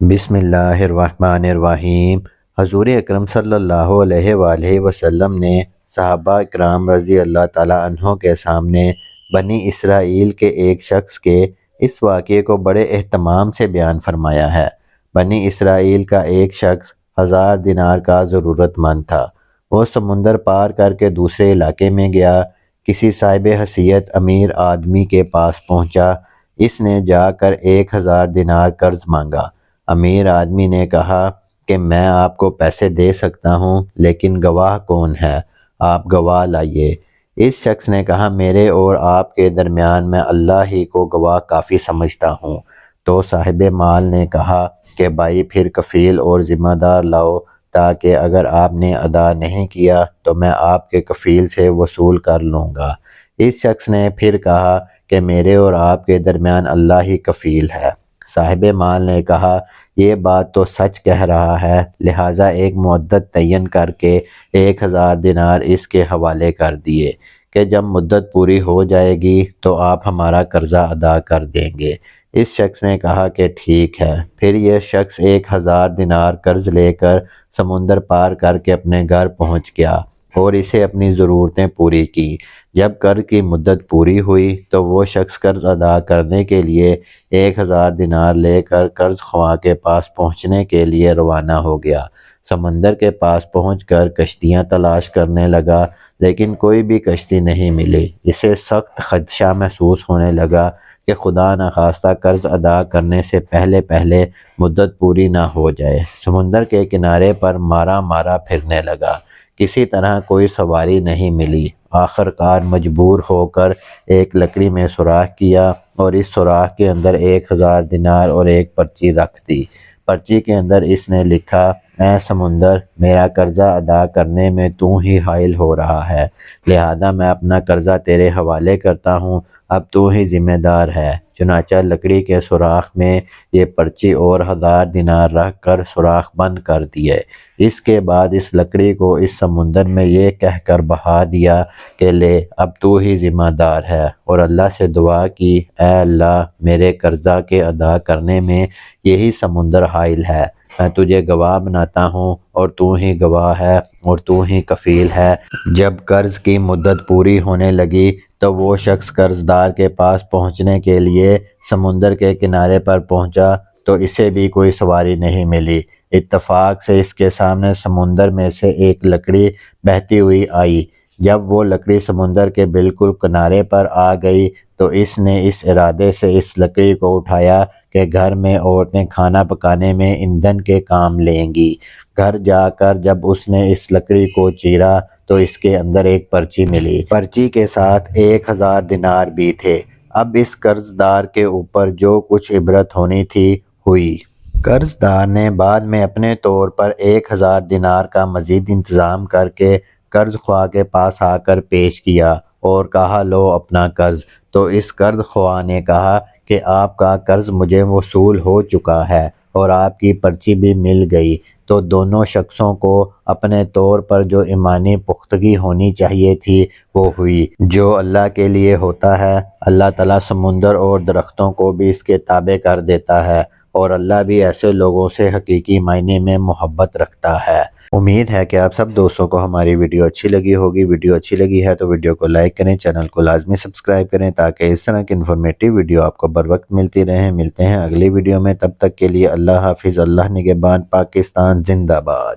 بسم اللہ الرحمن الرحیم۔ حضور اکرم صلی اللہ علیہ وآلہ وسلم نے صحابہ اکرام رضی اللہ تعالیٰ عنہ کے سامنے بنی اسرائیل کے ایک شخص کے اس واقعے کو بڑے اہتمام سے بیان فرمایا ہے۔ بنی اسرائیل کا ایک شخص 1000 دینار کا ضرورت مند تھا۔ وہ سمندر پار کر کے دوسرے علاقے میں گیا، کسی صاحب حیثیت امیر آدمی کے پاس پہنچا۔ اس نے جا کر 1000 دینار قرض مانگا۔ امیر آدمی نے کہا کہ میں آپ کو پیسے دے سکتا ہوں، لیکن گواہ کون ہے؟ آپ گواہ لائیے۔ اس شخص نے کہا میرے اور آپ کے درمیان میں اللہ ہی کو گواہ کافی سمجھتا ہوں۔ تو صاحب مال نے کہا کہ بھائی پھر کفیل اور ذمہ دار لاؤ، تاکہ اگر آپ نے ادا نہیں کیا تو میں آپ کے کفیل سے وصول کر لوں گا۔ اس شخص نے پھر کہا کہ میرے اور آپ کے درمیان اللہ ہی کفیل ہے۔ صاحب مال نے کہا یہ بات تو سچ کہہ رہا ہے، لہٰذا ایک مدت تعین کر کے 1000 دینار اس کے حوالے کر دیے کہ جب مدت پوری ہو جائے گی تو آپ ہمارا قرضہ ادا کر دیں گے۔ اس شخص نے کہا کہ ٹھیک ہے۔ پھر یہ شخص 1000 دینار قرض لے کر سمندر پار کر کے اپنے گھر پہنچ گیا اور اسے اپنی ضرورتیں پوری کی۔ جب قرض کی مدت پوری ہوئی تو وہ شخص قرض ادا کرنے کے لیے 1000 دینار لے کر قرض خواہ کے پاس پہنچنے کے لیے روانہ ہو گیا۔ سمندر کے پاس پہنچ کر کشتیاں تلاش کرنے لگا، لیکن کوئی بھی کشتی نہیں ملی۔ اسے سخت خدشہ محسوس ہونے لگا کہ خدا نخواستہ قرض ادا کرنے سے پہلے مدت پوری نہ ہو جائے۔ سمندر کے کنارے پر مارا پھرنے لگا، کسی طرح کوئی سواری نہیں ملی۔ آخر کار مجبور ہو کر ایک لکڑی میں سوراخ کیا اور اس سوراخ کے اندر 1000 دینار اور ایک پرچی رکھ دی۔ پرچی کے اندر اس نے لکھا اے سمندر، میرا قرضہ ادا کرنے میں تو ہی حائل ہو رہا ہے، لہذا میں اپنا قرضہ تیرے حوالے کرتا ہوں، اب تو ہی ذمہ دار ہے۔ چنانچہ لکڑی کے سوراخ میں یہ پرچی اور 1000 دینار رکھ کر سوراخ بند کر دیے۔ اس کے بعد اس لکڑی کو اس سمندر میں یہ کہہ کر بہا دیا کہ لے اب تو ہی ذمہ دار ہے، اور اللہ سے دعا کی اے اللہ، میرے قرضہ کے ادا کرنے میں یہی سمندر حائل ہے، میں تجھے گواہ بناتا ہوں اور تو ہی گواہ ہے اور تو ہی کفیل ہے۔ جب قرض کی مدت پوری ہونے لگی تو وہ شخص قرض دار کے پاس پہنچنے کے لیے سمندر کے کنارے پر پہنچا تو اسے بھی کوئی سواری نہیں ملی۔ اتفاق سے اس کے سامنے سمندر میں سے ایک لکڑی بہتی ہوئی آئی۔ جب وہ لکڑی سمندر کے بالکل کنارے پر آ گئی تو اس نے اس ارادے سے اس لکڑی کو اٹھایا کہ گھر میں عورتیں کھانا پکانے میں ایندھن کے کام لیں گی۔ گھر جا کر جب اس نے اس لکڑی کو چیرا تو اس کے اندر ایک پرچی ملی۔ پرچی کے ساتھ 1000 دینار بھی تھے۔ اب اس قرض دار کے اوپر جو کچھ عبرت ہونی تھی ہوئی۔ قرض دار نے بعد میں اپنے طور پر 1000 دینار کا مزید انتظام کر کے قرض خواہ کے پاس آ کر پیش کیا اور کہا لو اپنا قرض۔ تو اس قرض خواہ نے کہا کہ آپ کا قرض مجھے وصول ہو چکا ہے اور آپ کی پرچی بھی مل گئی۔ تو دونوں شخصوں کو اپنے طور پر جو ایمانی پختگی ہونی چاہیے تھی وہ ہوئی۔ جو اللہ کے لیے ہوتا ہے، اللہ تعالیٰ سمندر اور درختوں کو بھی اس کے تابع کر دیتا ہے، اور اللہ بھی ایسے لوگوں سے حقیقی معنی میں محبت رکھتا ہے۔ امید ہے کہ آپ سب دوستوں کو ہماری ویڈیو اچھی لگی ہوگی۔ ویڈیو اچھی لگی ہے تو ویڈیو کو لائک کریں، چینل کو لازمی سبسکرائب کریں تاکہ اس طرح کی انفارمیٹیو ویڈیو آپ کو بر وقت ملتی رہیں۔ ملتے ہیں اگلی ویڈیو میں، تب تک کے لیے اللہ حافظ۔ اللہ نگہبان۔ پاکستان زندہ باد۔